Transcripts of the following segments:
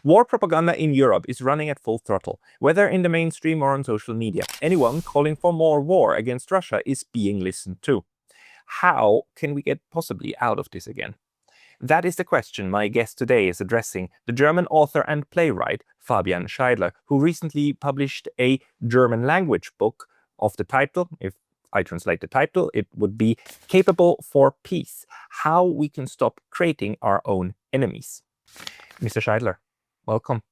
War propaganda in Europe is running at full throttle, whether in the mainstream or on social media. Anyone calling for more war against Russia is being listened to. How can we get possibly out of this again? That is the question my guest today is addressing, the German author and playwright Fabian Scheidler, who recently published a German language book of the title. If I translate the title, it would be Capable for Peace: How We Can Stop Creating Our Own Enemies. Mr. Scheidler, welcome.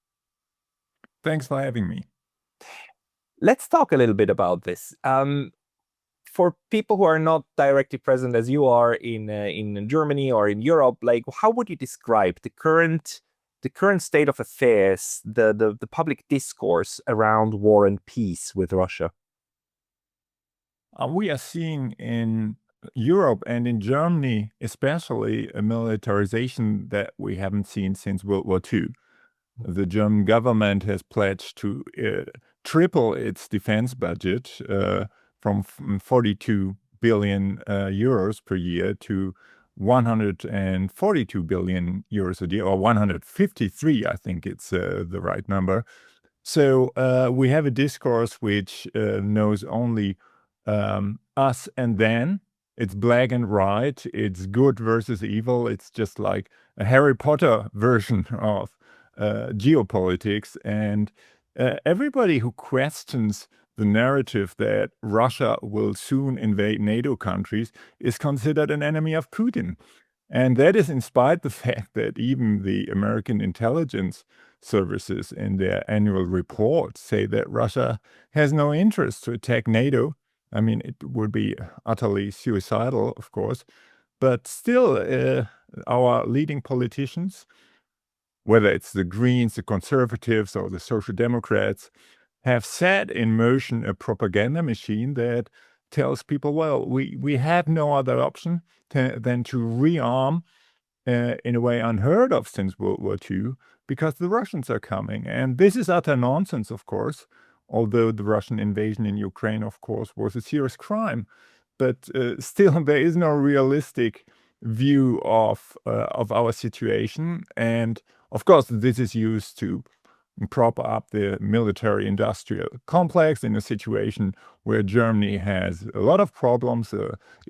Thanks for having me. Let's talk a little bit about this. For people who are not directly present as you are in Germany or in Europe, like how would you describe the current state of affairs, the public discourse around war and peace with Russia? We are seeing in Europe and in Germany, especially, a militarization that we haven't seen since World War II. The German government has pledged to triple its defense budget from 42 billion euros per year to 142 billion euros a year, or 153, I think it's the right number. So we have a discourse which knows only us and then. It's black and white. It's good versus evil. It's just like a Harry Potter version of geopolitics. And everybody who questions the narrative that Russia will soon invade NATO countries is considered an enemy of Putin. And that is in spite the fact that even the American intelligence services in their annual report say that Russia has no interest to attack NATO. I mean, it would be utterly suicidal, of course. But still, our leading politicians, whether it's the Greens, the Conservatives, or the Social Democrats, have set in motion a propaganda machine that tells people, well, we have no other option than to rearm in a way unheard of since World War II, because the Russians are coming. And this is utter nonsense, of course, although the Russian invasion in Ukraine, of course, was a serious crime. But still, there is no realistic view of our situation. And of course, this is used to prop up the military-industrial complex in a situation where Germany has a lot of problems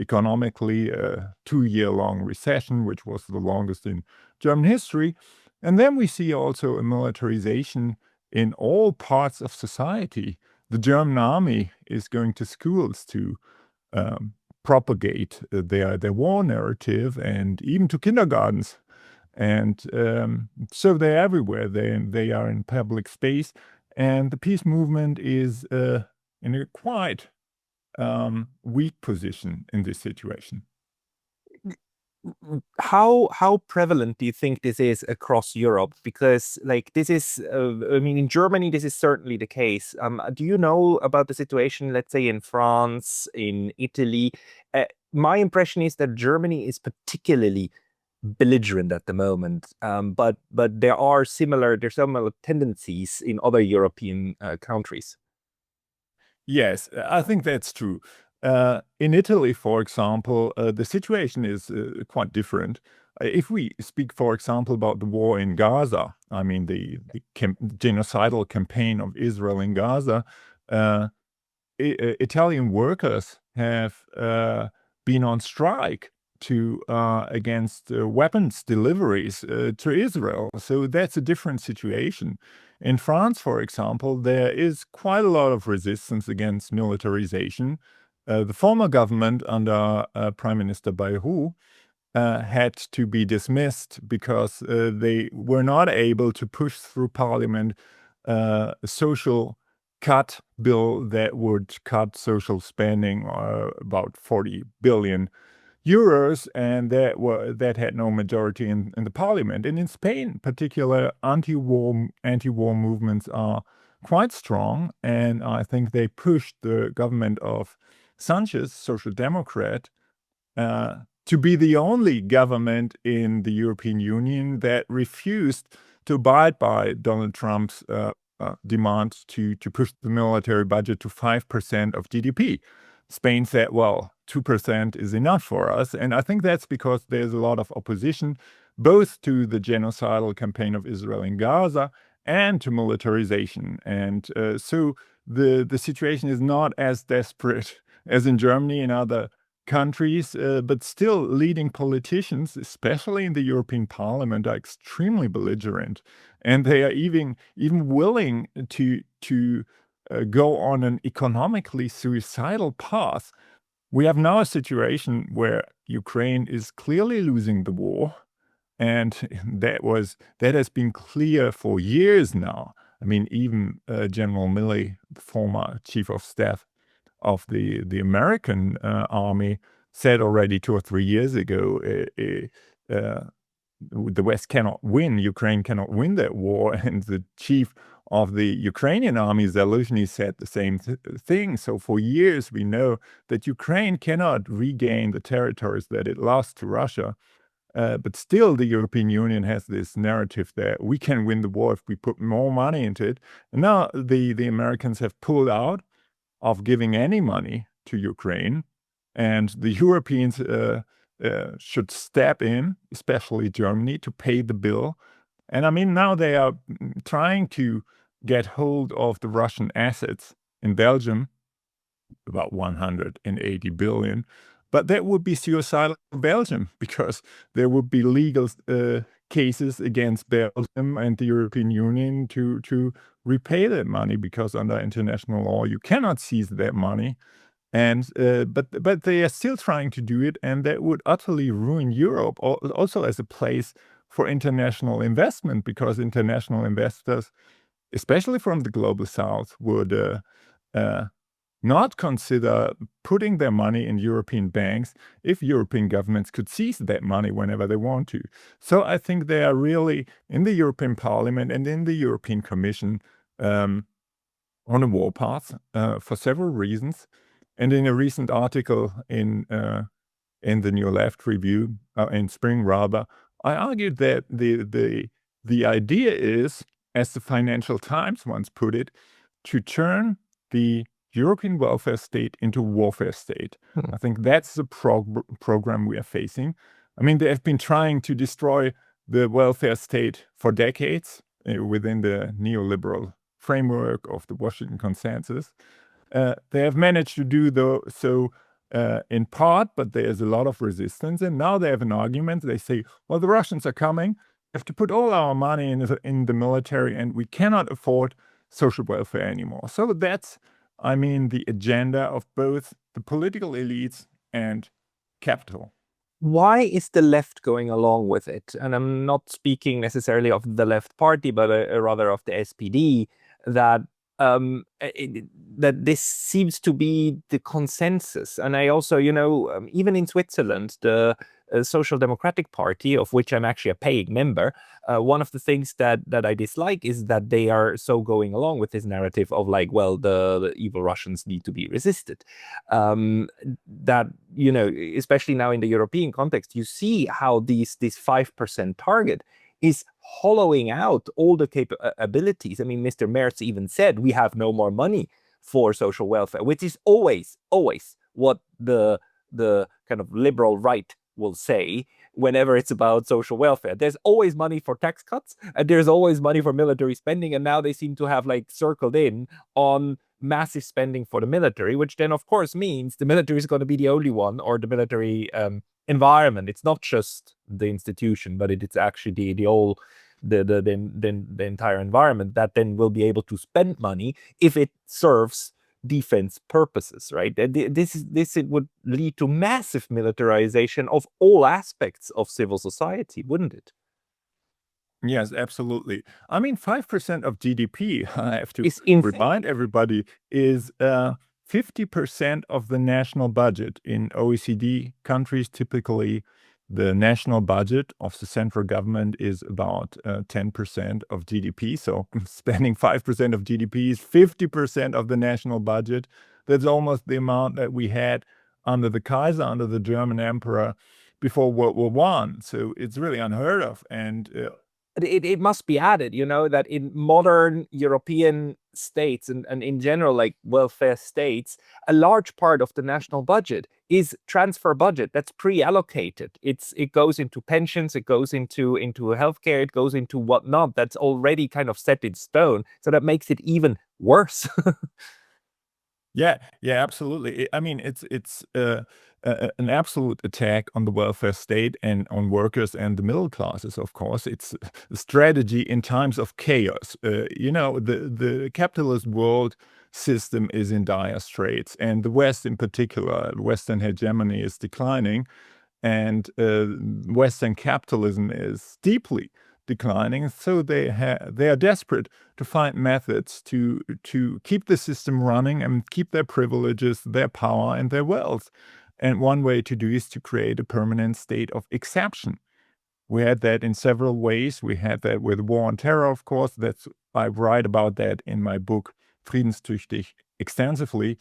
economically, a 2-year-long recession, which was the longest in German history. And then we see also a militarization in all parts of society. The German army is going to schools to propagate their war narrative, and even to kindergartens. And so they're everywhere. They are in public space. And the peace movement is in a quite weak position in this situation. How prevalent do you think this is across Europe? Because like this is, I mean, in Germany, this is certainly the case. Do you know about the situation, let's say in France, in Italy? My impression is that Germany is particularly belligerent at the moment, but there's similar tendencies in other European countries. Yes, I think that's true. In Italy, for example, the situation is quite different. If we speak, for example, about the war in Gaza, I mean the genocidal campaign of Israel in Gaza, Italian workers have been on strike against weapons deliveries to Israel. So that's a different situation. In France, for example, there is quite a lot of resistance against militarization. The former government under Prime Minister Bayrou had to be dismissed because they were not able to push through parliament a social cut bill that would cut social spending about 40 billion euros, and that had no majority in the parliament. And in Spain, in particular, anti-war movements are quite strong, and I think they pushed the government of Sanchez, Social Democrat, to be the only government in the European Union that refused to abide by Donald Trump's demand to push the military budget to 5% of GDP. Spain said, well, 2% is enough for us. And I think that's because there's a lot of opposition. both to the genocidal campaign of Israel in Gaza and to militarization. And so the situation is not as desperate as in Germany and other countries, but still leading politicians, especially in the European Parliament, are extremely belligerent, and they are even willing to go on an economically suicidal path. We have now a situation where Ukraine is clearly losing the war, and that has been clear for years now. I mean, even General Milley, the former chief of staff of the American army, said already 2 or 3 years ago, the West cannot win, Ukraine cannot win that war, and the chief of the Ukrainian army, Zelensky, said the same thing. So for years we know that Ukraine cannot regain the territories that it lost to Russia. But still, the European Union has this narrative that we can win the war if we put more money into it. And now the Americans have pulled out of giving any money to Ukraine, and the Europeans should step in, especially Germany, to pay the bill. And I mean, now they are trying to get hold of the Russian assets in Belgium, about 180 billion. But that would be suicidal for Belgium, because there would be legal cases against Belgium and the European Union to repay that money, because under international law you cannot seize that money. And but they are still trying to do it, and that would utterly ruin Europe, also as a place for international investment, because international investors, especially from the global south, would not consider putting their money in European banks if European governments could seize that money whenever they want to. So I think they are really, in the European Parliament and in the European Commission, on a warpath for several reasons. And in a recent article in the New Left Review, in spring rather, I argued that the idea is, as the Financial Times once put it, to turn the European welfare state into warfare state. I think that's the program we are facing. I mean, they have been trying to destroy the welfare state for decades within the neoliberal framework of the Washington Consensus. They have managed to do so in part, but there's a lot of resistance. And now they have an argument. They say, well, the Russians are coming. We have to put all our money in the military, and we cannot afford social welfare anymore. So that's, I mean, the agenda of both the political elites and capital. Why is the left going along with it? And I'm not speaking necessarily of the left party, but rather of the SPD, that that this seems to be the consensus. And I also, even in Switzerland, the Social Democratic Party, of which I'm actually a paying member, one of the things that I dislike is that they are so going along with this narrative of like, well, the evil Russians need to be resisted. That, especially now in the European context, you see how this 5% target is hollowing out all the capabilities. I mean, Mr. Merz even said we have no more money for social welfare, which is always what the kind of liberal right will say whenever it's about social welfare. There's always money for tax cuts, and there's always money for military spending, and now they seem to have like circled in on massive spending for the military, which then of course means the military is going to be the only one, or the military environment. It's not just the institution, but it's actually the entire environment that then will be able to spend money if it serves defense purposes, right? This would lead to massive militarization of all aspects of civil society, wouldn't it? Yes, absolutely. I mean, 5% of GDP, I have to It's insane. remind everybody, is 50% of the national budget. In OECD countries, typically the national budget of the central government is about 10% of GDP. So spending 5% of GDP is 50% of the national budget. That's almost the amount that we had under the Kaiser, under the German emperor, before World War I. So it's really unheard of. And it must be added, that in modern European states and in general, like welfare states, a large part of the national budget is transfer budget that's pre-allocated. It goes into pensions, it goes into healthcare, it goes into whatnot that's already kind of set in stone. So that makes it even worse. Yeah, absolutely. I mean, it's an absolute attack on the welfare state and on workers and the middle classes, of course. It's a strategy in times of chaos. The capitalist world system is in dire straits, and the West in particular, Western hegemony is declining, and Western capitalism is deeply declining. So they are desperate to find methods to keep the system running and keep their privileges, their power, and their wealth. And one way to do is to create a permanent state of exception. We had that in several ways. We had that with war on terror, of course. I write about that in my book, Friedenstüchtig, extensively.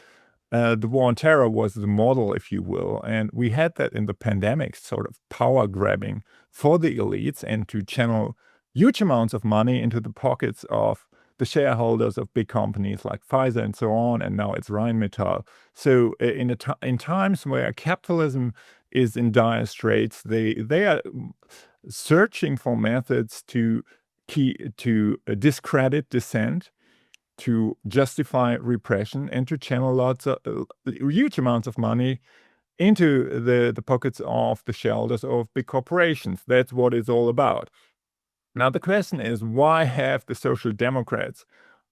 The war on terror was the model, if you will. And we had that in the pandemic, sort of power grabbing for the elites and to channel huge amounts of money into the pockets of the shareholders of big companies like Pfizer and so on. And now it's Rheinmetall. So in times where capitalism is in dire straits, they are searching for methods to discredit dissent, to justify repression, and to channel huge amounts of money into the pockets of the shareholders of big corporations. That's what it's all about. Now, the question is, why have the Social Democrats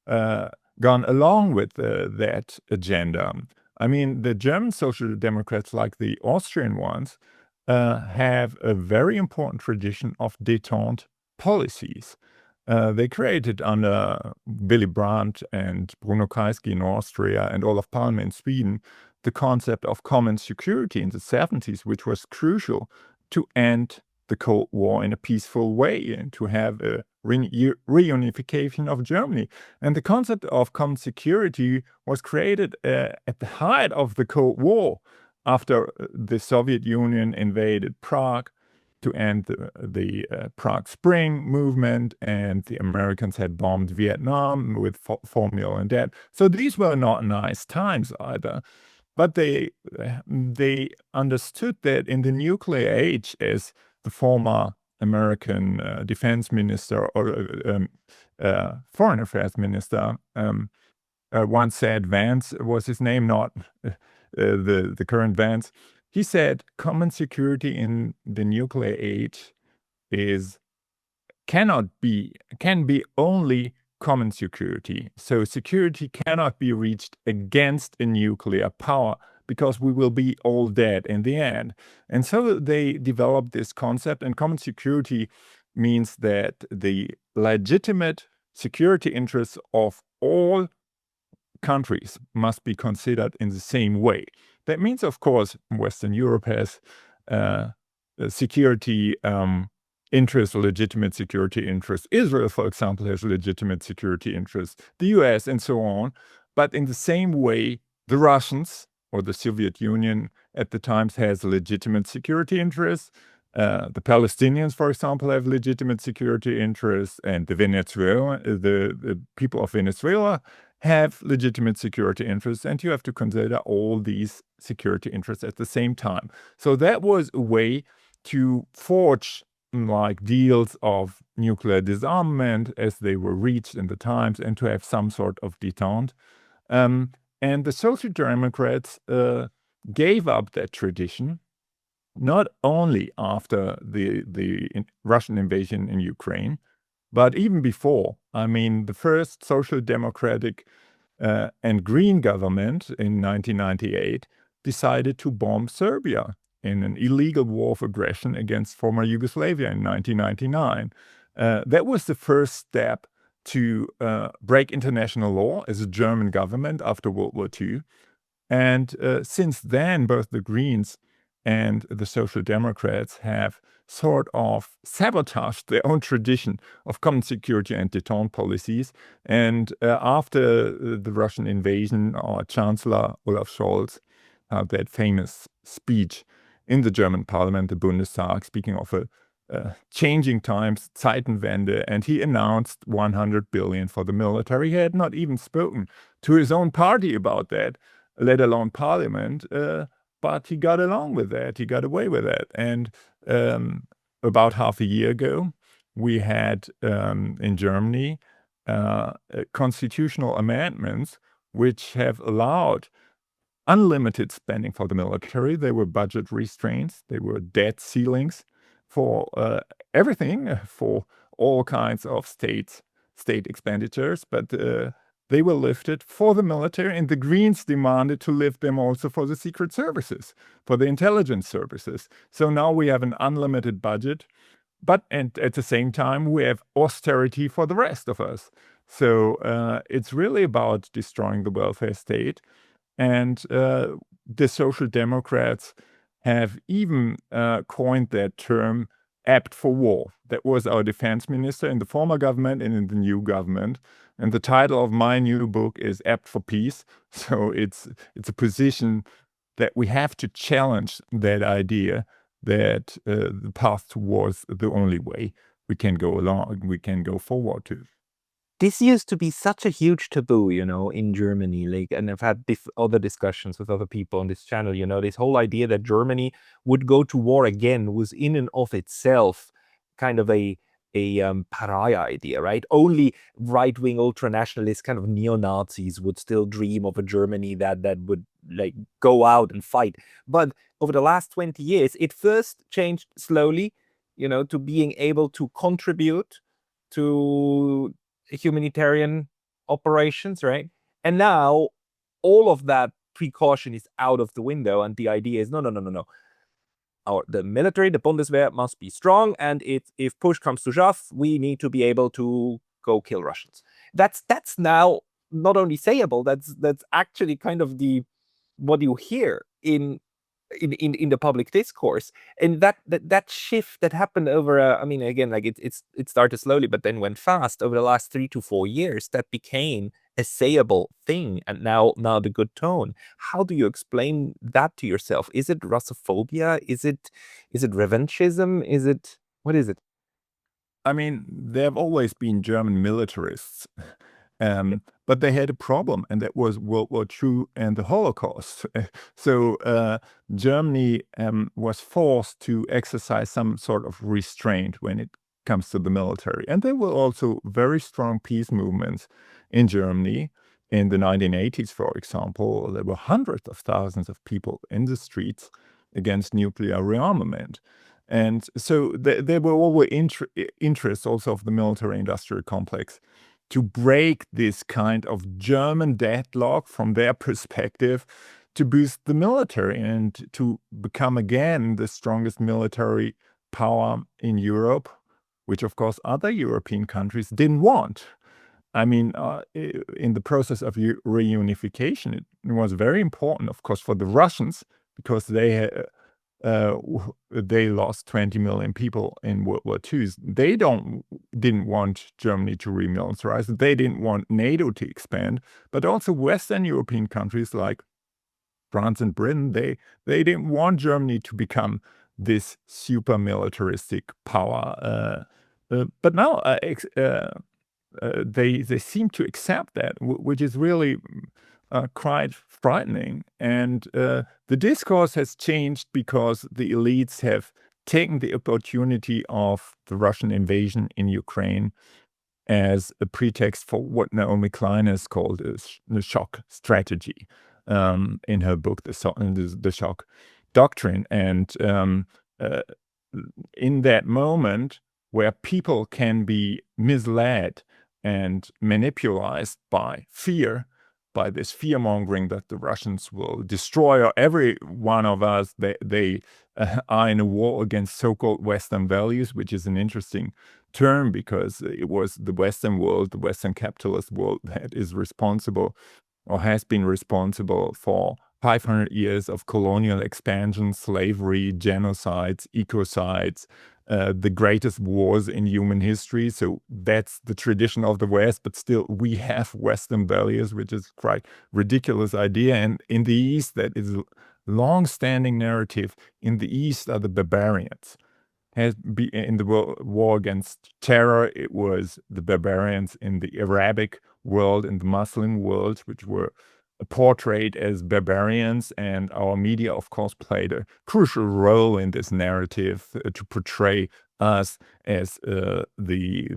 gone along with that agenda? I mean, the German Social Democrats, like the Austrian ones, have a very important tradition of détente policies. They created under Willy Brandt and Bruno Kreisky in Austria and Olof Palme in Sweden the concept of common security in the 70s, which was crucial to end the Cold War in a peaceful way and to have a reunification of Germany. And the concept of common security was created at the height of the Cold War, after the Soviet Union invaded Prague to end the Prague Spring movement, and the Americans had bombed Vietnam with 4 million dead. So these were not nice times either. But they understood that in the nuclear age, as the former American defense minister or foreign affairs minister once said, Vance was his name, not the current Vance. He said common security in the nuclear age can be only common security. So security cannot be reached against a nuclear power, because we will be all dead in the end. And so they developed this concept, and common security means that the legitimate security interests of all countries must be considered in the same way. That means, of course, Western Europe has security interests, legitimate security interests. Israel, for example, has legitimate security interests. The US and so on. But in the same way, the Russians or the Soviet Union at the times has legitimate security interests. The Palestinians, for example, have legitimate security interests, and the people of Venezuela have legitimate security interests, and you have to consider all these security interests at the same time. So that was a way to forge like deals of nuclear disarmament as they were reached in the times, and to have some sort of detente. And the Social Democrats gave up that tradition, not only after the Russian invasion in Ukraine, but even before. I mean, the first Social Democratic and Green government in 1998 decided to bomb Serbia in an illegal war of aggression against former Yugoslavia in 1999. That was the first step to break international law as a German government after World War II. And since then, both the Greens and the Social Democrats have sort of sabotaged their own tradition of common security and détente policies. And after the Russian invasion, our Chancellor Olaf Scholz had that famous speech in the German parliament, the Bundestag, speaking of a changing times, Zeitenwende, and he announced 100 billion for the military. He had not even spoken to his own party about that, let alone parliament, but he got along with that. He got away with that. And about half a year ago, we had in Germany constitutional amendments which have allowed unlimited spending for the military. There were budget restraints, there were debt ceilings for everything, for all kinds of state expenditures, but they were lifted for the military, and the Greens demanded to lift them also for the secret services, for the intelligence services. So now we have an unlimited budget, and at the same time, we have austerity for the rest of us. So it's really about destroying the welfare state. And the Social Democrats have even coined that term apt for war. That was our defense minister in the former government and in the new government. And the title of my new book is Apt for Peace. So it's a position that we have to challenge that idea that the path towards the only way we can go along, we can go forward to. This used to be such a huge taboo, in Germany. Like, and I've had other discussions with other people on this channel. This whole idea that Germany would go to war again was in and of itself kind of a pariah idea, right? Only right-wing ultranationalists, kind of neo-Nazis, would still dream of a Germany that would like go out and fight. But over the last 20 years, it first changed slowly, to being able to contribute to humanitarian operations, right? And now all of that precaution is out of the window, and the idea is no. The military, the Bundeswehr, must be strong, and if push comes to shove, we need to be able to go kill Russians. That's now not only sayable, that's actually kind of what you hear in the public discourse. And that shift that happened over again, like it started slowly but then went fast over the last 3 to 4 years, that became a sayable thing, and now the good tone. How do you explain that to yourself? Is it Russophobia? Is it revanchism? What is it? I mean, there have always been German militarists, but they had a problem, and that was World War II and the Holocaust. So Germany was forced to exercise some sort of restraint when it comes to the military. And there were also very strong peace movements in Germany. In the 1980s, for example, there were hundreds of thousands of people in the streets against nuclear rearmament. And so there were always interests also of the military-industrial complex to break this kind of German deadlock from their perspective, to boost the military and to become again the strongest military power in Europe, which of course other European countries didn't want. I mean, in the process of reunification, it was very important, of course, for the Russians, because they lost 20 million people in World War II. They didn't want Germany to remilitarize. They didn't want NATO to expand. But also Western European countries like France and Britain, they didn't want Germany to become this super militaristic power. But now they seem to accept that, which is really quite frightening. And the discourse has changed because the elites have taken the opportunity of the Russian invasion in Ukraine as a pretext for what Naomi Klein has called the shock strategy in her book, The Shock Doctrine. And in that moment where people can be misled and manipulated by fear, by this fear-mongering that the Russians will destroy every one of us, they are in a war against so-called Western values, which is an interesting term because it was the Western world, the Western capitalist world, that is responsible or has been responsible for 500 years of colonial expansion, slavery, genocides, ecocides, the greatest wars in human history. So that's the tradition of the West, but still we have Western values, which is quite ridiculous idea. And in the East, that is a long-standing narrative. In the East are the barbarians. in the war against terror. It was the barbarians in the Arabic world, in the Muslim world, which were portrayed as barbarians, and our media, of course, played a crucial role in this narrative to portray us as the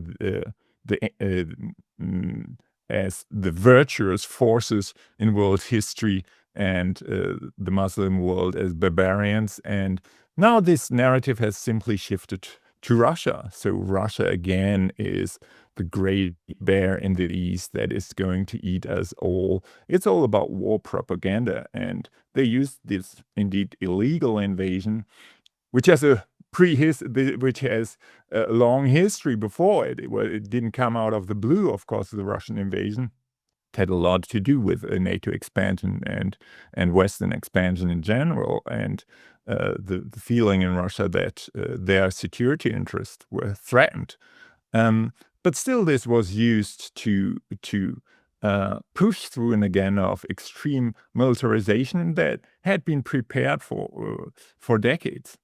as the virtuous forces in world history, and the Muslim world as barbarians. And now this narrative has simply shifted to Russia. So Russia again is the great bear in the east that is going to eat us all. It's all about war propaganda, and they use this indeed illegal invasion, which has a which has a long history before it. It didn't come out of the blue, of course. The Russian invasion had a lot to do with NATO expansion and Western expansion in general, and the feeling in Russia that their security interests were threatened. But still, this was used to push through an agenda of extreme militarization that had been prepared for decades.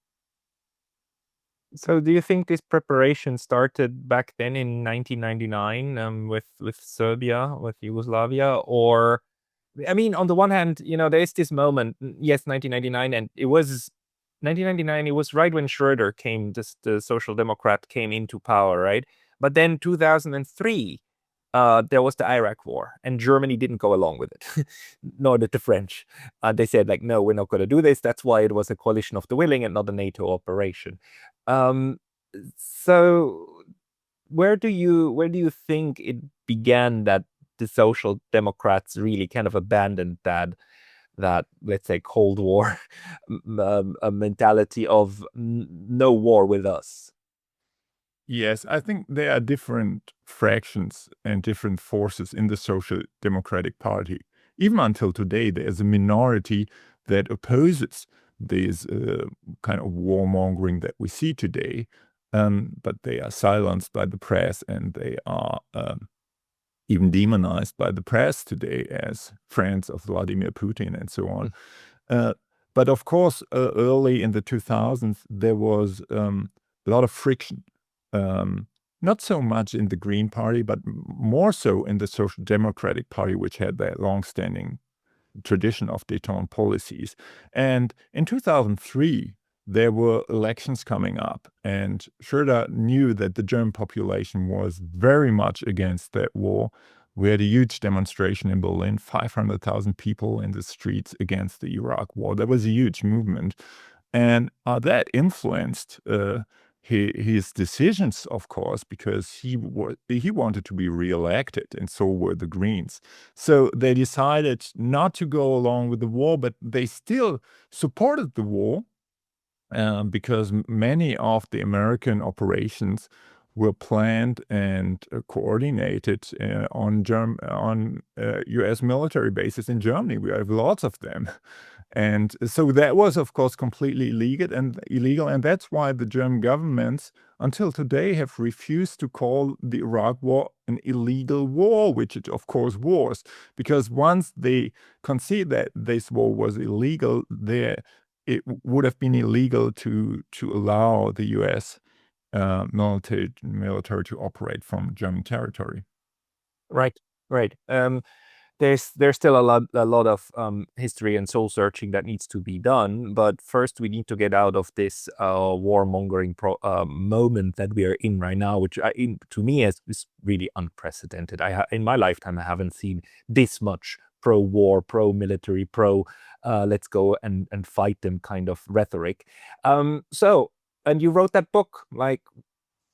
So do you think this preparation started back then in 1999 with Serbia, with Yugoslavia? Or, I mean, on the one hand, there is this moment, yes, 1999, and it was 1999, it was right when Schroeder came, the Social Democrat came into power, right? But then 2003, there was the Iraq War, and Germany didn't go along with it, nor did the French. They said, like, no, we're not going to do this. That's why it was a coalition of the willing and not a NATO operation. So where do you think it began that the Social Democrats really kind of abandoned that let's say Cold War mentality of no war with us? Yes, I think there are different fractions and different forces in the Social Democratic Party. Even until today, there's a minority that opposes this kind of warmongering that we see today, but they are silenced by the press, and they are even demonized by the press today as friends of Vladimir Putin and so on. But of course, early in the 2000s, there was a lot of friction. Not so much in the Green Party, but more so in the Social Democratic Party, which had that long-standing tradition of détente policies. And in 2003, there were elections coming up, and Schroeder knew that the German population was very much against that war. We had a huge demonstration in Berlin, 500,000 people in the streets against the Iraq war. That was a huge movement. And that influenced his decisions, of course, because he wanted to be reelected, and so were the Greens. So they decided not to go along with the war, but they still supported the war because many of the American operations were planned and coordinated on U.S. military bases in Germany. We have lots of them. And so that was, of course, completely illegal. And that's why the German governments, until today, have refused to call the Iraq War an illegal war, which it, of course, was. Because once they concede that this war was illegal, it would have been illegal to allow the U.S. Military to operate from German territory. Right. There's still a lot of history and soul searching that needs to be done, but first we need to get out of this warmongering moment that we are in right now, which to me is really unprecedented. In my lifetime, I haven't seen this much pro-war, pro-military, let's go and fight them kind of rhetoric. And you wrote that book, like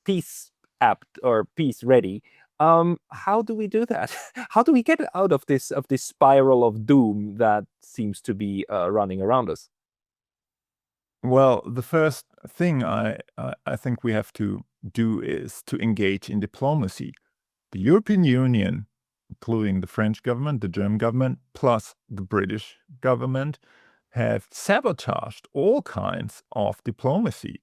Peace Apt or Peace Ready. How do we do that? How do we get out of this spiral of doom that seems to be running around us? Well, the first thing I think we have to do is to engage in diplomacy. The European Union, including the French government, the German government, plus the British government, have sabotaged all kinds of diplomacy.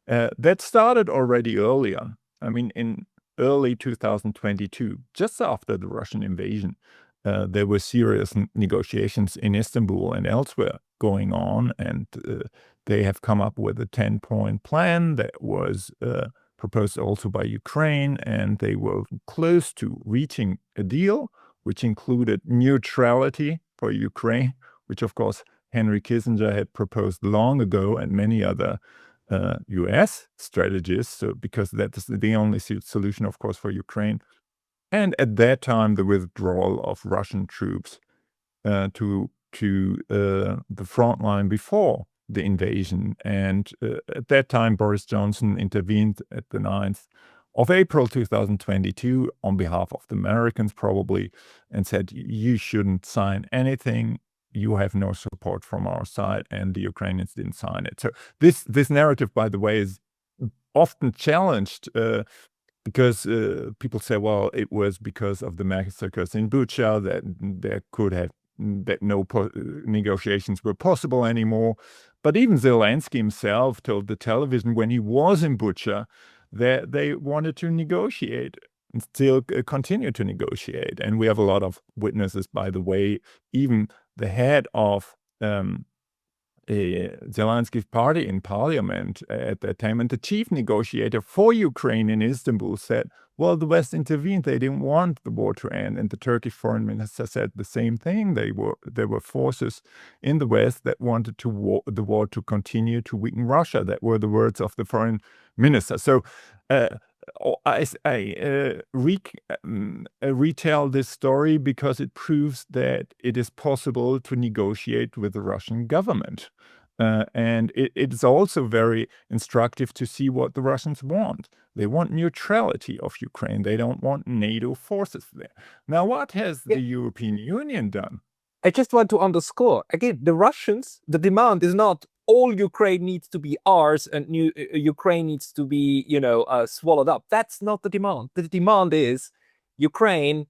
That started already earlier. I mean, in early 2022, just after the Russian invasion, there were serious negotiations in Istanbul and elsewhere going on, and they have come up with a 10-point plan that was proposed also by Ukraine, and they were close to reaching a deal, which included neutrality for Ukraine, which of course Henry Kissinger had proposed long ago, and many other US strategists, so because that is the only solution, of course, for Ukraine. And at that time, the withdrawal of Russian troops to the front line before the invasion. And at that time, Boris Johnson intervened at the 9th of April 2022 on behalf of the Americans, probably, and said, you shouldn't sign anything. You have no support from our side, and the Ukrainians didn't sign it. So this narrative, by the way, is often challenged because people say, well, it was because of the massacres in Bucha that there could have that no negotiations were possible anymore. But even Zelensky himself told the television when he was in Bucha that they wanted to negotiate and still continue to negotiate. And we have a lot of witnesses, by the way. Even the head of Zelensky's party in parliament at that time, and the chief negotiator for Ukraine in Istanbul said, well, the West intervened. They didn't want the war to end. And the Turkish foreign minister said the same thing. There were forces in the West that wanted the war to continue to weaken Russia. That were the words of the foreign minister. So I retell this story because it proves that it is possible to negotiate with the Russian government. And it's also very instructive to see what the Russians want. They want neutrality of Ukraine. They don't want NATO forces there. Now, what has the European Union done? I just want to underscore, again, the Russians, the demand is not all Ukraine needs to be ours and Ukraine needs to be, swallowed up. That's not the demand. The demand is Ukraine,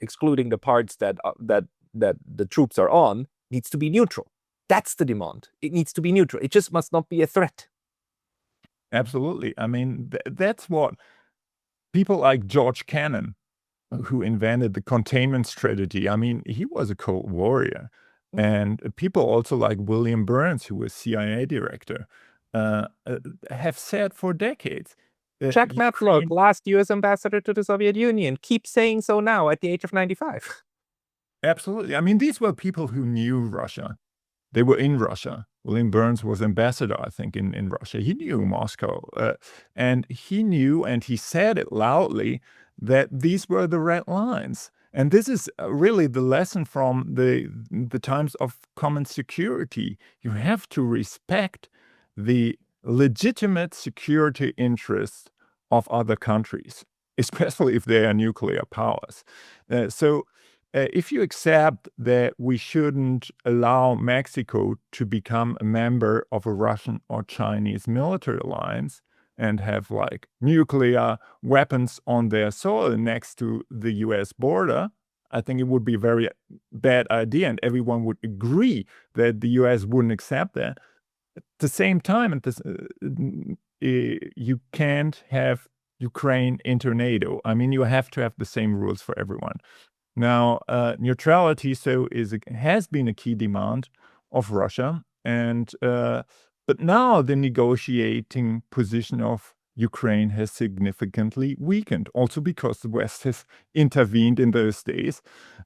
excluding the parts that the troops are on, needs to be neutral. That's the demand. It needs to be neutral. It just must not be a threat. Absolutely. I mean, that's what people like George Kennan, who invented the containment strategy. I mean, he was a Cold Warrior. And people also like William Burns, who was CIA director, have said for decades. Jack Matlock, last US ambassador to the Soviet Union, keeps saying so now at the age of 95. Absolutely. I mean, these were people who knew Russia. They were in Russia. William Burns was ambassador, I think, in Russia. He knew Moscow. And he knew, and he said it loudly, that these were the red lines. And this is really the lesson from the times of common security. You have to respect the legitimate security interests of other countries, especially if they are nuclear powers. If you accept that we shouldn't allow Mexico to become a member of a Russian or Chinese military alliance and have like nuclear weapons on their soil next to the US border, I think it would be a very bad idea, and everyone would agree that the US wouldn't accept that. At the same time, you can't have Ukraine enter NATO. I mean, you have to have the same rules for everyone. Now, neutrality has been a key demand of Russia, and but now the negotiating position of Ukraine has significantly weakened, also because the West has intervened in those days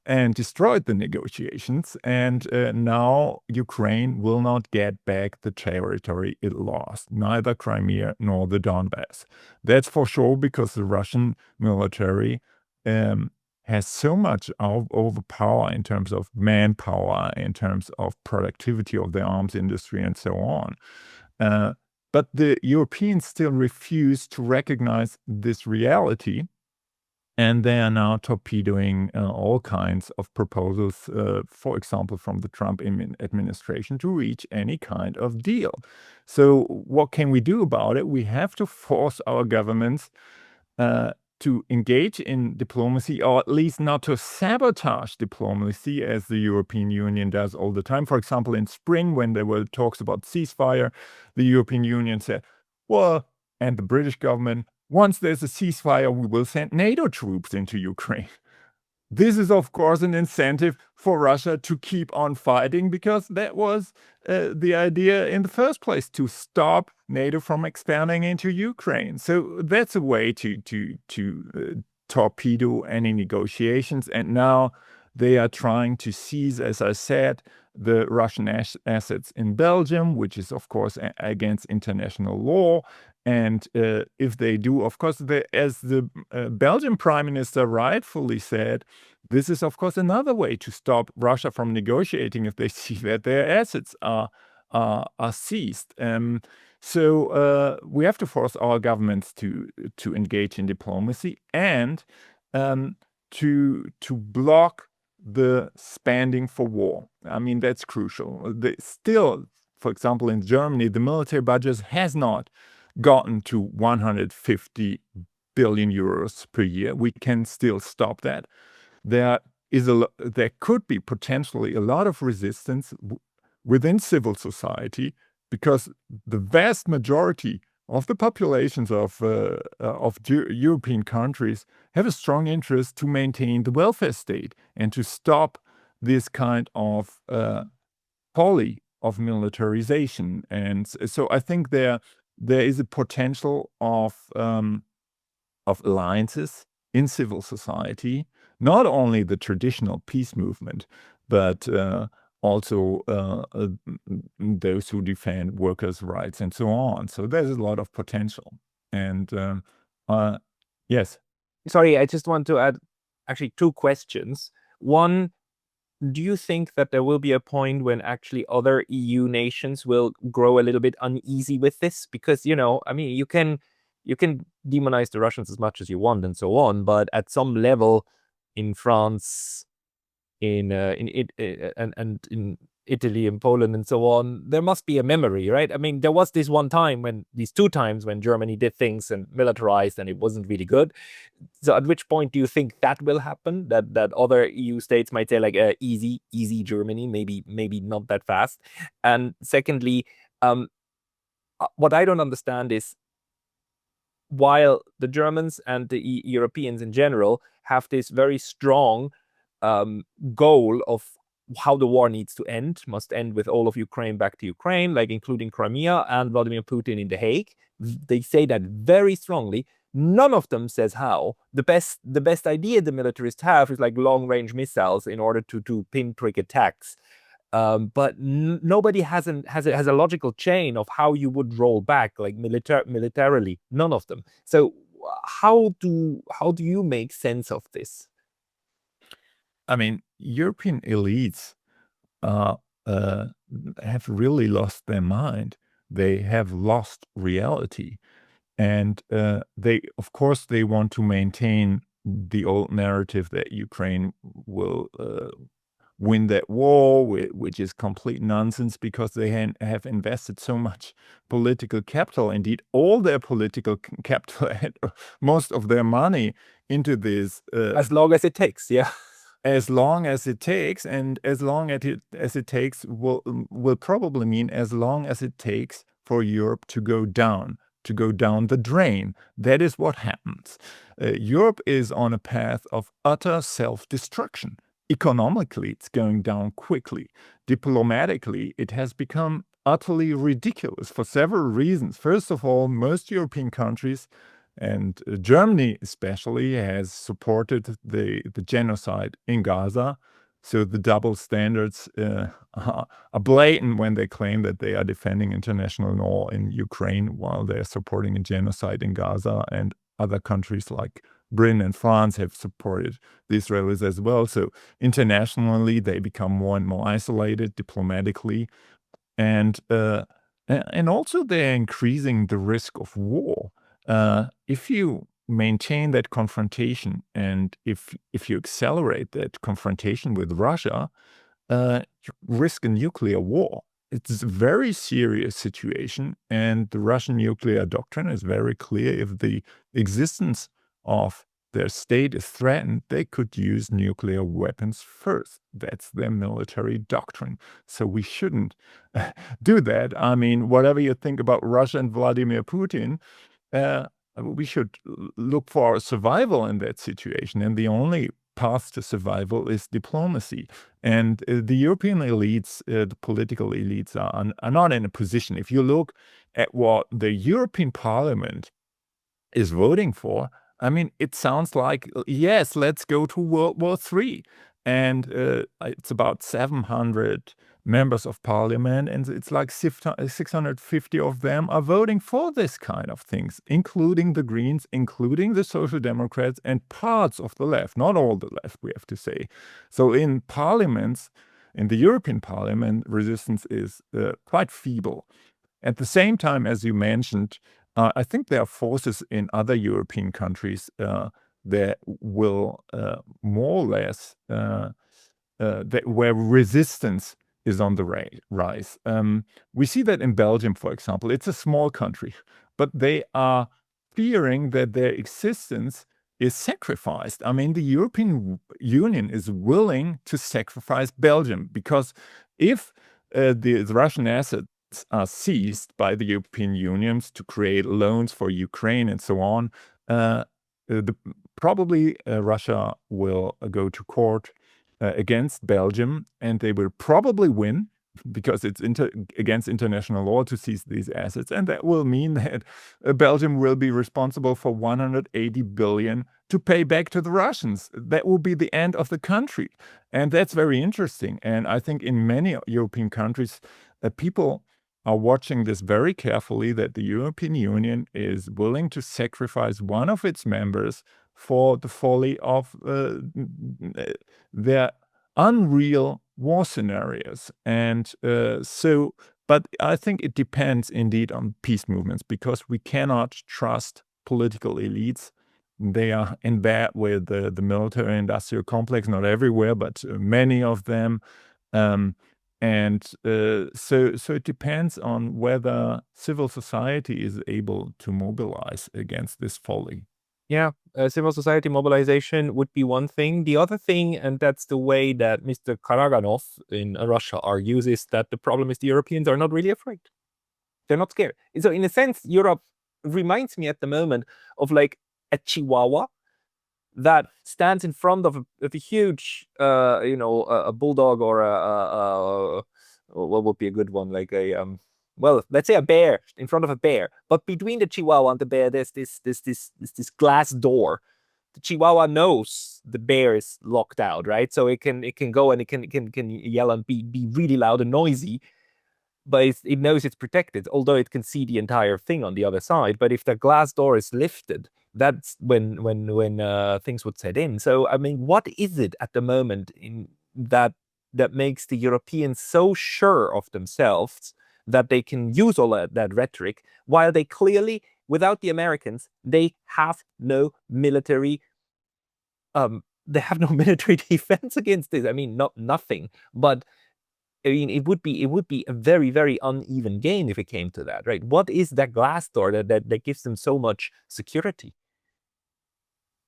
and destroyed the negotiations, and now Ukraine will not get back the territory it lost, neither Crimea nor the Donbass. That's for sure, because the Russian military has so much overpower in terms of manpower, in terms of productivity of the arms industry, and so on. But the Europeans still refuse to recognize this reality, and they are now torpedoing all kinds of proposals, for example, from the Trump administration to reach any kind of deal. So what can we do about it? We have to force our governments to engage in diplomacy, or at least not to sabotage diplomacy, as the European Union does all the time. For example, in spring, when there were talks about ceasefire, the European Union said, well, and the British government, once there's a ceasefire, we will send NATO troops into Ukraine. this is, of course, an incentive for Russia to keep on fighting, because that was the idea in the first place, to stop NATO from expanding into Ukraine. So that's a way to torpedo any negotiations. And now they are trying to seize, as I said, the Russian assets in Belgium, which is, of course, against international law. And if they do, of course, as the Belgian Prime Minister rightfully said, this is, of course, another way to stop Russia from negotiating if they see that their assets are seized. So we have to force our governments to engage in diplomacy and to block the spending for war. I mean, that's crucial. Still, for example, in Germany, the military budget has not gotten to 150 billion euros per year. We can still stop that. There could be potentially a lot of resistance within civil society, because the vast majority of the populations of European countries have a strong interest to maintain the welfare state and to stop this kind of folly of militarization. And so I think there is a potential of alliances in civil society, not only the traditional peace movement, but also those who defend workers' rights and so on. So there's a lot of potential. And yes. Sorry, I just want to add actually two questions. One, do you think that there will be a point when actually other EU nations will grow a little bit uneasy with this? Because, I mean, you can demonize the Russians as much as you want and so on, but at some level in France, in Italy and Poland and so on, there must be a memory, right? I mean, there was these two times when Germany did things and militarized and it wasn't really good. So at which point do you think that will happen? That other EU states might say like, easy Germany, maybe not that fast. And secondly, what I don't understand is, while the Germans and the Europeans in general have this very strong goal of how the war needs to end, must end with all of Ukraine back to Ukraine, like including Crimea and Vladimir Putin in The Hague. They say that very strongly. None of them says how. The best idea the militarists have is like long-range missiles in order to pinprick attacks. But nobody has a logical chain of how you would roll back, like militarily. None of them. So how do you make sense of this? I mean, European elites have really lost their mind. They have lost reality. And of course, they want to maintain the old narrative that Ukraine will win that war, which is complete nonsense, because they have invested so much political capital, indeed all their political capital and most of their money into this. As long as it takes, yeah. As long as it takes, and as long as it takes will probably mean as long as it takes for Europe to go down the drain. That is what happens. Europe is on a path of utter self-destruction. Economically, it's going down quickly. Diplomatically, it has become utterly ridiculous for several reasons. First of all, most European countries, and Germany especially, has supported the genocide in Gaza. So the double standards are blatant when they claim that they are defending international law in Ukraine while they're supporting a genocide in Gaza. And other countries like Britain and France have supported the Israelis as well. So internationally, they become more and more isolated diplomatically. And also they're increasing the risk of war. If you maintain that confrontation, and if you accelerate that confrontation with Russia, you risk a nuclear war. It's a very serious situation, and the Russian nuclear doctrine is very clear. If the existence of their state is threatened, they could use nuclear weapons first. That's their military doctrine. So we shouldn't do that. I mean, whatever you think about Russia and Vladimir Putin, we should look for survival in that situation. And the only path to survival is diplomacy. And the European elites, the political elites, are not in a position. If you look at what the European Parliament is voting for, I mean, it sounds like, yes, let's go to World War III. And it's about 700 members of parliament, and it's like 650 of them are voting for this kind of things, including the Greens, including the Social Democrats, and parts of the left, not all the left, we have to say. So in parliaments, in the European Parliament, resistance is quite feeble. At the same time, as you mentioned, I think there are forces in other European countries that will more or less, where resistance is on the rise. We see that in Belgium, for example. It's a small country, but they are fearing that their existence is sacrificed. I mean, the European Union is willing to sacrifice Belgium because if the Russian assets are seized by the European Union to create loans for Ukraine and so on, probably Russia will go to court against Belgium, and they will probably win because it's against international law to seize these assets. And that will mean that Belgium will be responsible for 180 billion to pay back to the Russians. That will be the end of the country. And that's very interesting. And I think in many European countries, people are watching this very carefully, that the European Union is willing to sacrifice one of its members for the folly of their unreal war scenarios. And but I think it depends indeed on peace movements, because we cannot trust political elites. They are in bed with the military industrial complex, not everywhere, but many of them. So it depends on whether civil society is able to mobilize against this folly. Yeah, civil society mobilization would be one thing. The other thing, and that's the way that Mr. Karaganov in Russia argues, is that the problem is the Europeans are not really afraid. They're not scared. So in a sense, Europe reminds me at the moment of like a chihuahua that stands in front of a huge, a bulldog, or what would be a good one, like well, let's say a bear in front of a bear. But between the chihuahua and the bear, there's this glass door. The chihuahua knows the bear is locked out, right? So it can go and it can yell and be really loud and noisy, but it knows it's protected, although it can see the entire thing on the other side. But if the glass door is lifted, that's when things would set in. So I mean, what is it at the moment in that makes the Europeans so sure of themselves that they can use all that rhetoric, while they clearly, without the Americans, they have no military defense against this. I mean, nothing, but I mean, it would be a very, very uneven game if it came to that, right? What is that glass door that gives them so much security?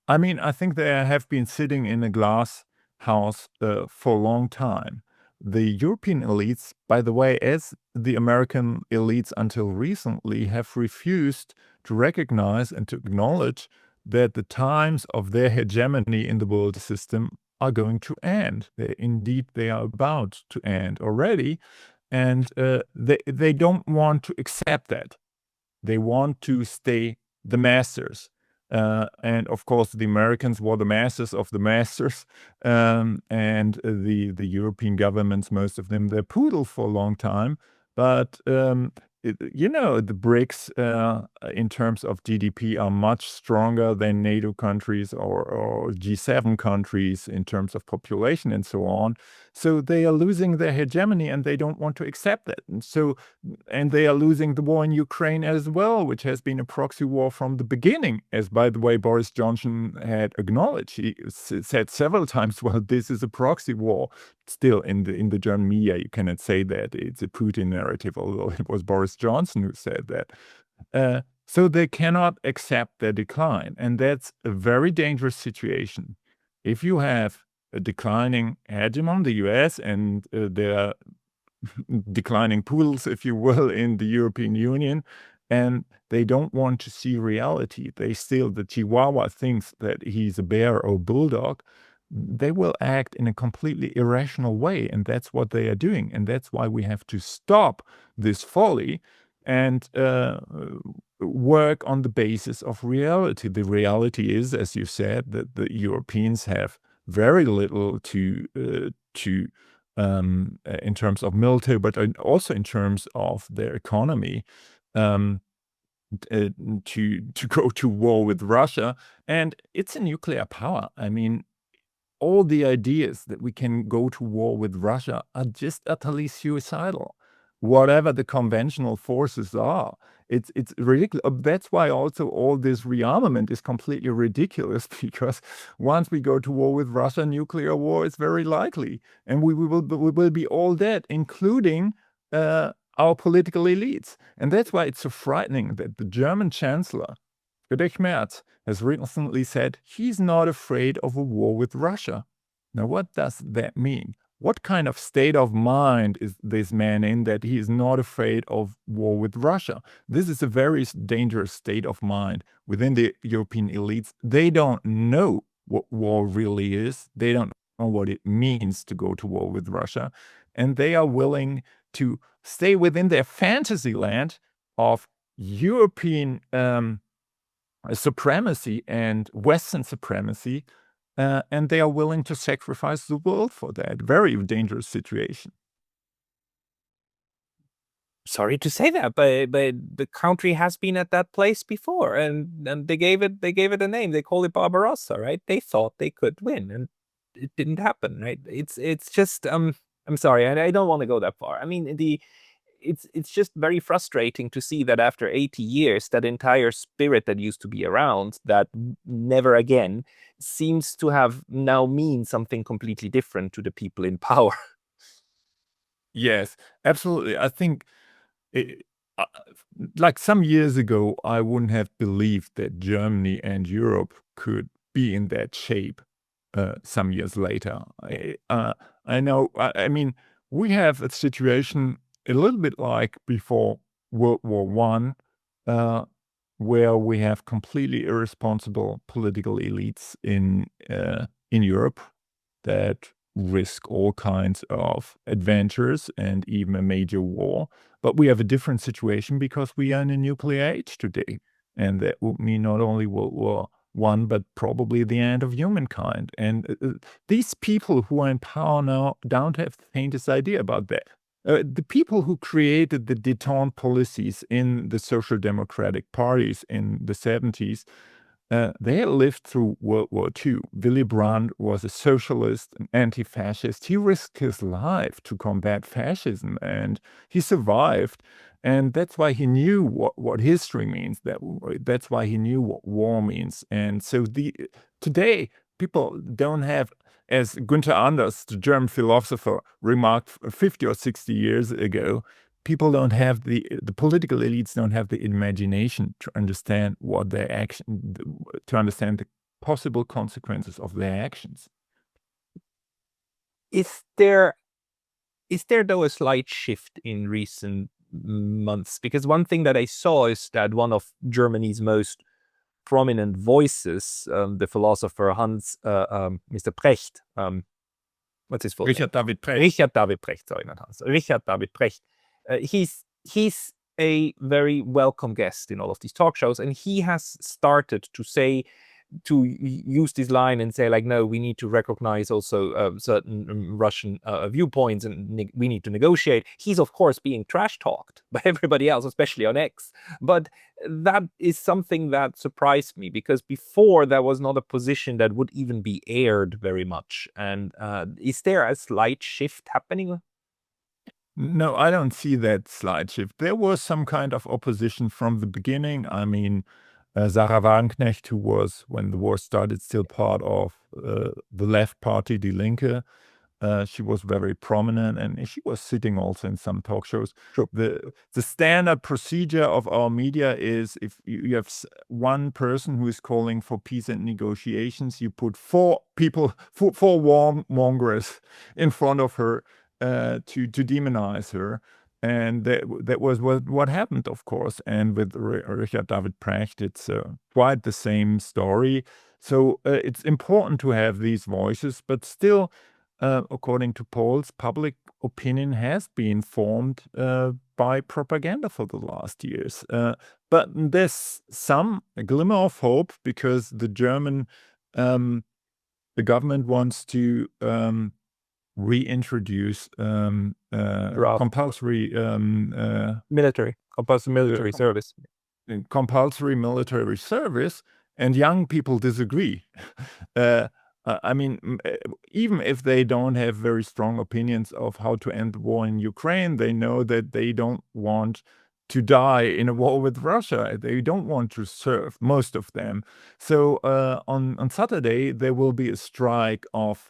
I mean, I think they have been sitting in a glass house for a long time. The European elites, by the way, as the American elites until recently, have refused to recognize and to acknowledge that the times of their hegemony in the world system are going to end. They are about to end already, and they don't want to accept that. They want to stay the masters. And of course, the Americans were the masters of the masters, and the European governments, most of them, they're poodle for a long time. But the BRICS, in terms of GDP, are much stronger than NATO countries or G7 countries in terms of population and so on. So they are losing their hegemony, and they don't want to accept that. And they are losing the war in Ukraine as well, which has been a proxy war from the beginning, as, by the way, Boris Johnson had acknowledged. He said several times, well, this is a proxy war. Still, in the German media, you cannot say that it's a Putin narrative, although it was Boris Johnson who said that. So they cannot accept their decline, and that's a very dangerous situation. If you have a declining hegemon, the US, and there are declining poodles, if you will, in the European Union, and they don't want to see reality. The Chihuahua thinks that he's a bear or bulldog. they will act in a completely irrational way. And that's what they are doing. And that's why we have to stop this folly and work on the basis of reality. The reality is, as you said, that the Europeans have very little in terms of military, but also in terms of their economy, um, to go to war with Russia. And it's a nuclear power. I mean, all the ideas that we can go to war with Russia are just utterly suicidal. Whatever the conventional forces are, it's ridiculous. That's why also all this rearmament is completely ridiculous, because once we go to war with Russia, nuclear war is very likely, and we will be all dead, including our political elites. And that's why it's so frightening that the German Chancellor, Friedrich Merz, has recently said he's not afraid of a war with Russia. Now, what does that mean? What kind of state of mind is this man in, that he is not afraid of war with Russia? This is a very dangerous state of mind within the European elites. They don't know what war really is. They don't know what it means to go to war with Russia. And they are willing to stay within their fantasy land of European supremacy and Western supremacy, and they are willing to sacrifice the world for that. Very dangerous situation. Sorry to say that, but the country has been at that place before, and they gave it a name. They call it Barbarossa, right? They thought they could win, and it didn't happen, right? It's just I'm sorry, I don't want to go that far. I mean, it's just very frustrating to see that after 80 years, that entire spirit that used to be around, that never again, seems to have now mean something completely different to the people in power. Yes, absolutely. I think, it, like some years ago, I wouldn't have believed that Germany and Europe could be in that shape. Some years later, I know. I mean, we have a situation a little bit like before World War One, where we have completely irresponsible political elites in Europe that risk all kinds of adventures and even a major war. But we have a different situation because we are in a nuclear age today, and that would mean not only World War One, but probably the end of humankind. And these people who are in power now don't have the faintest idea about that. The people who created the Detente policies in the social democratic parties in the 70s, they had lived through World War II. Willy Brandt was a socialist, an anti-fascist. He risked his life to combat fascism, and he survived. And that's why he knew what history means. That's why he knew what war means. And so today, people don't have, as Günther Anders, the German philosopher, remarked 50 or 60 years ago, people don't have the political elites don't have the imagination to understand what their action, to understand the possible consequences of their actions. Is there though a slight shift in recent months? Because one thing that I saw is that one of Germany's most prominent voices, the philosopher Mr. Precht, what's his full name? Richard David Precht. Richard David Precht, sorry, not Hans. Richard David Precht. He's a very welcome guest in all of these talk shows, and he has started to use this line and say, like, no, we need to recognize also certain Russian viewpoints, and we need to negotiate. He's, of course, being trash talked by everybody else, especially on X. But that is something that surprised me, because before that was not a position that would even be aired very much. And is there a slight shift happening? No, I don't see that slight shift. There was some kind of opposition from the beginning. I mean, Sarah Wagenknecht, who was, when the war started, still part of the left party, Die Linke, she was very prominent, and she was sitting also in some talk shows. Sure. The standard procedure of our media is, if you have one person who is calling for peace and negotiations, you put four warmongers in front of her to demonize her. And that was what happened, of course. And with Richard David Precht, it's quite the same story. So it's important to have these voices, but still, according to polls, public opinion has been formed by propaganda for the last years. But there's a glimmer of hope, because the government wants to reintroduce compulsory compulsory military service. compulsory military service, and young people disagree. I mean, even if they don't have very strong opinions of how to end the war in Ukraine, they know that they don't want to die in a war with Russia. They don't want to serve, most of them. So on Saturday, there will be a strike of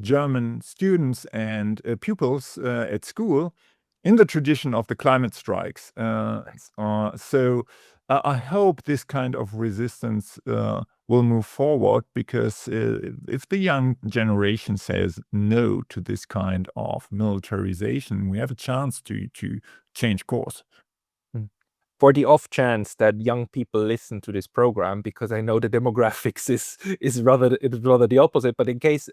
German students and pupils at school, in the tradition of the climate strikes. So I hope this kind of resistance will move forward, because if the young generation says no to this kind of militarization, we have a chance to change course. For the off chance that young people listen to this program, because I know the demographics is rather the opposite, but in case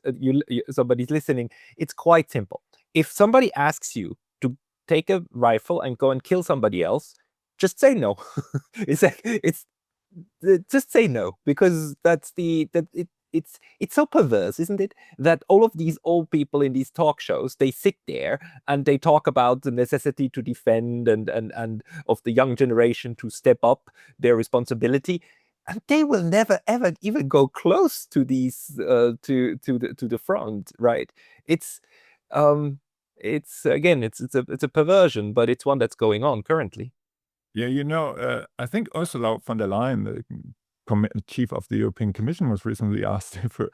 somebody's listening, it's quite simple. If somebody asks you to take a rifle and go and kill somebody else, just say no. Just say no, because it's so perverse, isn't it? That all of these old people in these talk shows, they sit there and they talk about the necessity to defend and of the young generation to step up their responsibility, and they will never ever even go close to these to the front, right? It's again, it's a perversion, but it's one that's going on currently. Yeah, I think Ursula von der Leyen, the chief of the European Commission, was recently asked if her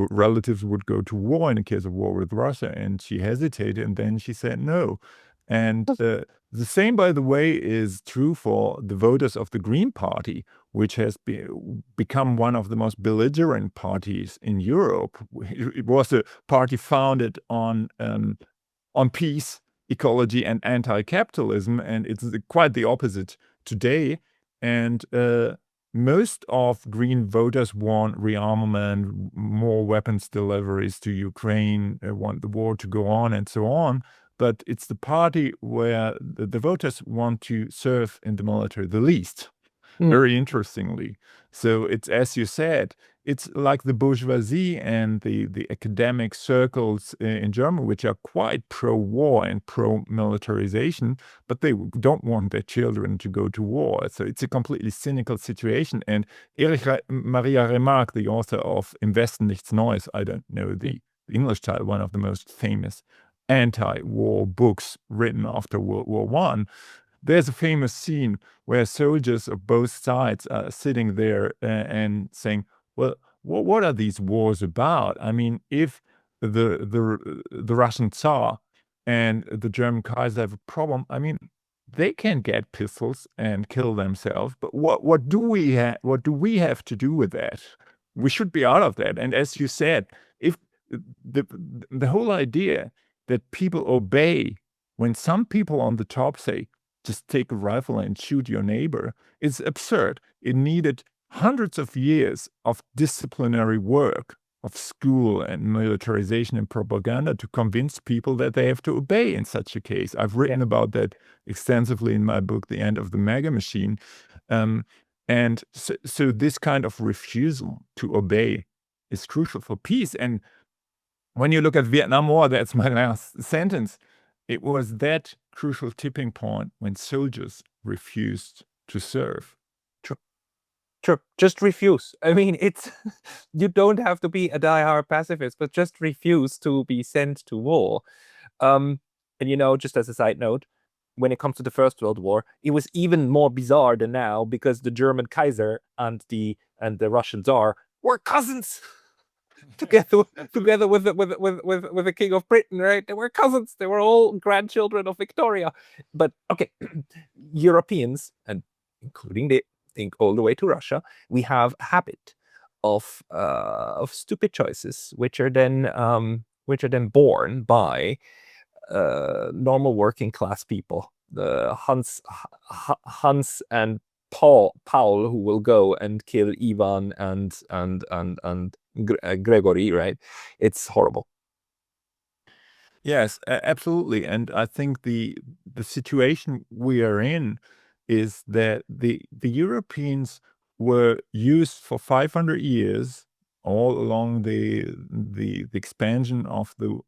relatives would go to war in the case of war with Russia, and she hesitated, and then she said no. And the same, by the way, is true for the voters of the Green Party, which has become one of the most belligerent parties in Europe. It was a party founded on peace, ecology, and anti-capitalism, and it's quite the opposite today. And most of Green voters want rearmament, more weapons deliveries to Ukraine, want the war to go on, and so on. But it's the party where the voters want to serve in the military the least, very interestingly. So it's, as you said, it's like the bourgeoisie and the academic circles in Germany, which are quite pro-war and pro-militarization, but they don't want their children to go to war. So it's a completely cynical situation. And Erich Maria Remarque, the author of Im Westen nichts Neues, I don't know the English title, one of the most famous anti-war books written after World War I, there's a famous scene where soldiers of both sides are sitting there and saying, well, what are these wars about? I mean, if the Russian Tsar and the German Kaiser have a problem, I mean, they can get pistols and kill themselves, but what do we have to do with that? We should be out of that. And as you said, if the whole idea that people obey when some people on the top say, just take a rifle and shoot your neighbor, is absurd. It needed hundreds of years of disciplinary work, of school and militarization and propaganda to convince people that they have to obey in such a case. I've written about that extensively in my book, The End of the Mega Machine. And so this kind of refusal to obey is crucial for peace. And when you look at Vietnam War, that's my last sentence, it was that crucial tipping point when soldiers refused to serve. True. Just refuse. I mean, it's you don't have to be a diehard pacifist, but just refuse to be sent to war. And just as a side note, when it comes to the First World War, it was even more bizarre than now, because the German Kaiser and the Russian Tsar were cousins. together with the King of Britain, right? They were cousins. They were all grandchildren of Victoria. But okay, Europeans, and including all the way to Russia, we have a habit of stupid choices, which are then borne by normal working class people, the Hans and Paul who will go and kill Ivan and Gregory, right? It's horrible. Yes, absolutely. And I think the situation we are in is that the Europeans were used for 500 years all along the expansion of the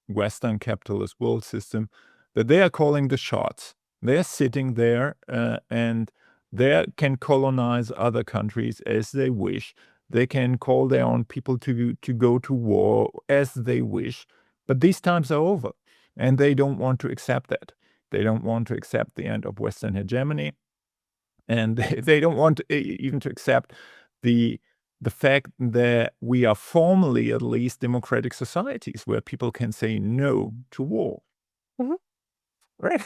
Western capitalist world system, that they are calling the shots. They're sitting there and they can colonize other countries as they wish. They can call their own people to go to war as they wish. But these times are over, and they don't want to accept that. They don't want to accept the end of Western hegemony, and they don't want even to accept the fact that we are formally, at least, democratic societies where people can say no to war. Right.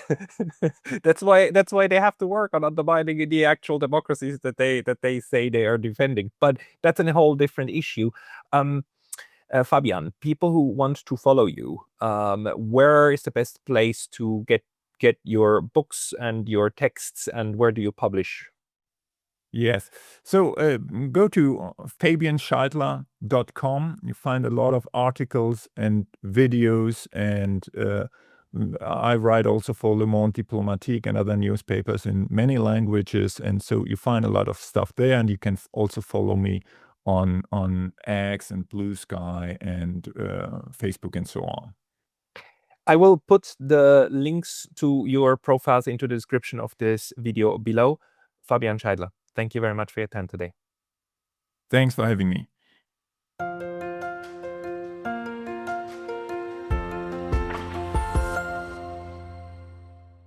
That's why they have to work on undermining the actual democracies that they say they are defending. But that's a whole different issue. Fabian, people who want to follow you, where is the best place to get your books and your texts, and where do you publish? Yes. So go to fabianscheidler.com. You find a lot of articles and videos, and I write also for Le Monde Diplomatique and other newspapers in many languages. And so you find a lot of stuff there, and you can also follow me on X and Blue Sky and Facebook and so on. I will put the links to your profiles into the description of this video below. Fabian Scheidler, thank you very much for your time today. Thanks for having me.